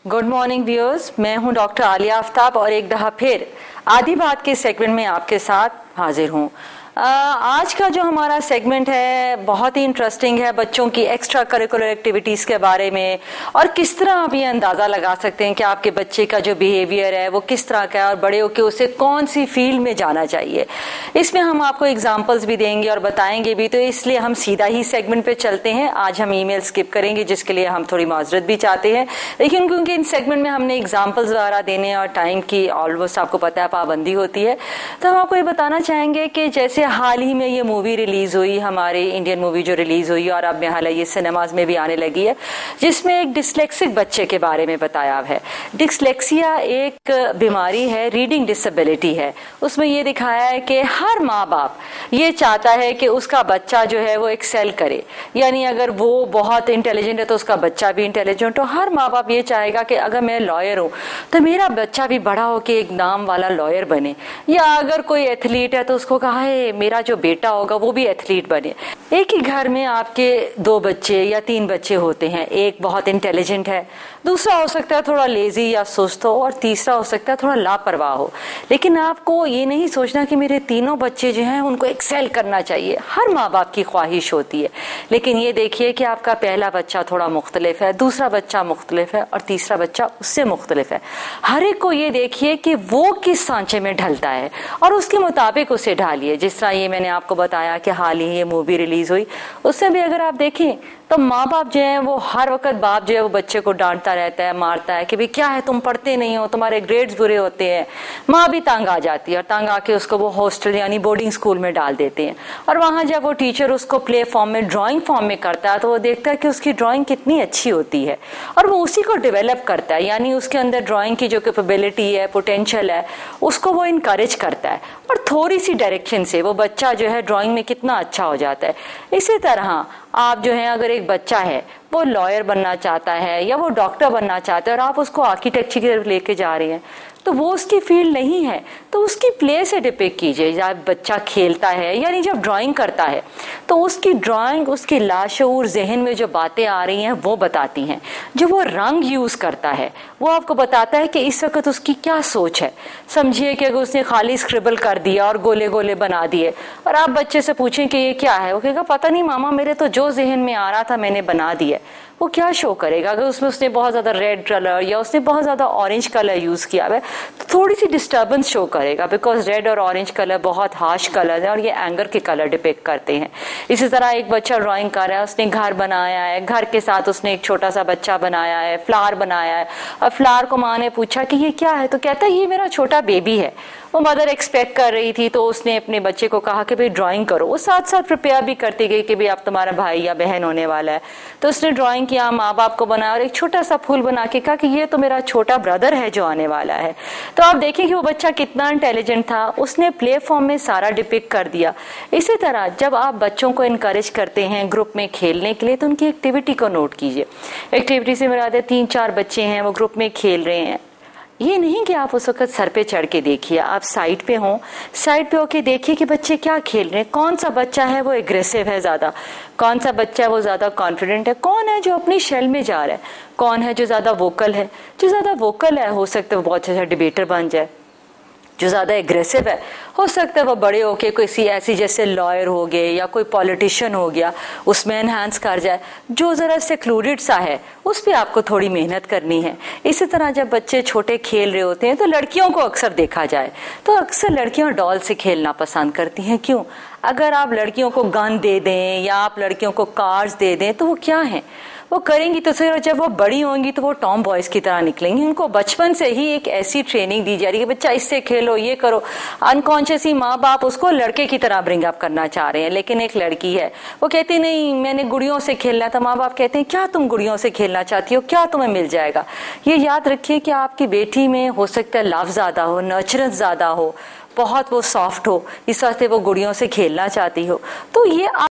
Good morning viewers, मैं हूं doctor Alia Aftab और एक दफा फिर आधी बात के सेगमेंट में आपके साथ हाजिर हूं। आज का जो हमारा सेगमेंट है बहुत ही इंटरेस्टिंग है, बच्चों की एक्स्ट्रा करिकुलर एक्टिविटीज के बारे में और किस तरह आप ये अंदाजा लगा सकते हैं कि आपके बच्चे का जो बिहेवियर है वो किस तरह का है और बड़े होकर उसे कौन सी फील्ड में जाना चाहिए। इसमें हम आपको एग्जांपल्स भी देंगे और बताएंगे भी, तो इसलिए हम सीधा ही सेगमेंट पे चलते हैं। आज हम ईमेल स्किप करेंगे जिसके लिए हम थोड़ी माजरत भी चाहते हैं, लेकिन क्योंकि इन सेगमेंट में हमने एग्जाम्पल्स वगैरह देने और टाइम की ऑलमोस्ट आपको पता है पाबंदी होती है, तो हम आपको ये बताना चाहेंगे कि जैसे हाल ही में ये मूवी रिलीज हुई, हमारी इंडियन मूवी जो रिलीज हुई और अब हाल ये सिनेमाज में भी आने लगी है, जिसमें एक डिस्लेक्सिक बच्चे के बारे में बताया है। डिस्लेक्सिया एक बीमारी है, रीडिंग डिसेबिलिटी है। उसमें ये दिखाया है कि हर माँ बाप ये चाहता है कि उसका बच्चा जो है वो एक्सेल करे, यानी अगर वो बहुत इंटेलिजेंट है तो उसका बच्चा भी इंटेलिजेंट हो। हर माँ बाप ये चाहेगा कि अगर मैं लॉयर हूँ तो मेरा बच्चा भी बड़ा होके एक नाम वाला लॉयर बने, या अगर कोई एथलीट है तो उसको कहा है मेरा जो बेटा होगा वो भी एथलीट बने। एक ही घर में आपके 2 बच्चे या 3 बच्चे होते हैं, एक बहुत इंटेलिजेंट है, दूसरा हो सकता है थोड़ा लेजी या सुस्त हो, और तीसरा हो सकता है थोड़ा लापरवाह हो। लेकिन आपको ये नहीं सोचना कि मेरे तीनों बच्चे जो हैं उनको एक्सेल करना चाहिए। हर माँ बाप की ख्वाहिश होती है, लेकिन ये देखिए कि आपका पहला बच्चा थोड़ा मुख्तलिफ है, दूसरा बच्चा मुख्तलिफ है और तीसरा बच्चा उससे मुख्तलिफ है। हर एक को ये देखिए कि वो किस सांचे में ढलता है और उसके मुताबिक उसे ढालिए। जिस तरह ये मैंने आपको बताया कि हाल ही ये मूवी रिलीज हुई, उससे भी अगर आप देखें तो माँ बाप जो है वो हर वक्त बाप जो है वो बच्चे को डांटता रहता है, मारता है कि भाई क्या है तुम पढ़ते नहीं हो, तुम्हारे ग्रेड्स बुरे होते हैं। माँ भी तंग आ जाती है और तंग आके उसको वो हॉस्टल यानी बोर्डिंग स्कूल में डाल देते हैं। और वहां जब वो टीचर उसको प्ले फॉर्म में, ड्राइंग फॉर्म में करता है तो वो देखता है कि उसकी ड्राइंग कितनी अच्छी होती है और वो उसी को डेवलप करता है, यानी उसके अंदर ड्राइंग की जो कैपेबिलिटी है, पोटेंशियल है, उसको वो इनकरेज करता है और थोड़ी सी डायरेक्शन से वो बच्चा जो है ड्राइंग में कितना अच्छा हो जाता है। इसी तरह आप जो है अगर एक बच्चा है वो लॉयर बनना चाहता है या वो डॉक्टर बनना चाहता है और आप उसको आर्किटेक्चर की तरफ लेके जा रहे हैं तो वो उसकी फील्ड नहीं है, तो उसकी प्ले से डिपिक्ट कीजिए। जब बच्चा खेलता है यानी जब ड्राइंग करता है तो उसकी ड्राइंग उसकी लाशऊर जहन में जो बातें आ रही हैं वो बताती हैं। जो वो रंग यूज करता है वो आपको बताता है कि इस वक्त उसकी क्या सोच है। समझिए कि अगर उसने खाली स्क्रिबल कर दिया और गोले गोले बना दिए और आप बच्चे से पूछें कि ये क्या है, वो कहेगा पता नहीं मामा, मेरे तो जो जहन में आ रहा था मैंने बना दिया। वो क्या शो करेगा? अगर उसमें उसने बहुत ज्यादा रेड कलर या उसने बहुत ज्यादा ऑरेंज कलर यूज किया है तो थोड़ी सी डिस्टर्बेंस शो करेगा, बिकॉज रेड और ऑरेंज कलर बहुत हार्श कलर है और ये एंगर के कलर डिपिक्ट करते हैं। इसी तरह एक बच्चा ड्राइंग कर रहा है, उसने घर बनाया है, घर के साथ उसने एक छोटा सा बच्चा बनाया है, फ्लावर बनाया है, और फ्लावर को माँ ने पूछा कि ये क्या है, तो कहता है ये मेरा छोटा बेबी है। वो मदर एक्सपेक्ट कर रही थी तो उसने अपने बच्चे को कहा कि भाई ड्राइंग करो। वो साथ साथ प्रिपेयर भी करती गई कि भाई अब तुम्हारा भाई या बहन होने वाला है, तो उसने ड्राइंग किया, माँ बाप को बनाया और एक छोटा सा फूल बना के कहा कि ये तो मेरा छोटा ब्रदर है जो आने वाला है। तो आप देखें कि वो बच्चा कितना इंटेलिजेंट था, उसने प्ले फॉर्म में सारा डिपिक्ट कर दिया। इसी तरह जब आप बच्चों को इनकरेज करते हैं ग्रुप में खेलने के लिए तो उनकी एक्टिविटी को नोट कीजिए। एक्टिविटी से मेरा 3-4 बच्चे हैं वो ग्रुप में खेल रहे हैं, ये नहीं कि आप उस वक्त सर पे चढ़ के देखिए, आप साइड पे हो, साइड पे होके देखिए कि बच्चे क्या खेल रहे हैं। कौन सा बच्चा है वो एग्रेसिव है ज्यादा, कौन सा बच्चा है वो ज्यादा कॉन्फिडेंट है, कौन है जो अपनी शेल में जा रहा है, कौन है जो ज्यादा वोकल है। जो ज्यादा वोकल है हो सकता है वो बहुत अच्छा डिबेटर बन जाए, जो ज्यादा एग्रेसिव है हो सकता है वो बड़े होके कोई ऐसी जैसे लॉयर हो गए या कोई पॉलिटिशियन हो गया उसमें एनहांस कर जाए। जो जरा सेक्लूडेड सा है उस पर आपको थोड़ी मेहनत करनी है। इसी तरह जब बच्चे छोटे खेल रहे होते हैं तो लड़कियों को अक्सर देखा जाए तो अक्सर लड़कियां डॉल से खेलना पसंद करती हैं। क्यों? अगर आप लड़कियों को गन दे दें या आप लड़कियों को कार्स दे दें तो वो क्या है, वो करेंगी तो सर जब वो बड़ी होंगी तो वो टॉम बॉयज की तरह निकलेंगी। उनको बचपन से ही एक ऐसी ट्रेनिंग दी जा रही है कि बच्चा इससे खेलो, ये करो। अनकॉन्शियसली माँ बाप उसको लड़के की तरह ब्रिंग अप करना चाह रहे हैं, लेकिन एक लड़की है वो कहती नहीं मैंने गुड़ियों से खेलना था। माँ बाप कहते हैं क्या तुम गुड़ियों से खेलना चाहती हो, क्या तुम्हें मिल जाएगा। ये याद रखिए कि आपकी बेटी में हो सकता है लव ज्यादा हो, नर्चरेंस ज्यादा हो, बहुत वो सॉफ्ट हो, इस वास्ते वो गुड़ियों से खेलना चाहती हो। तो ये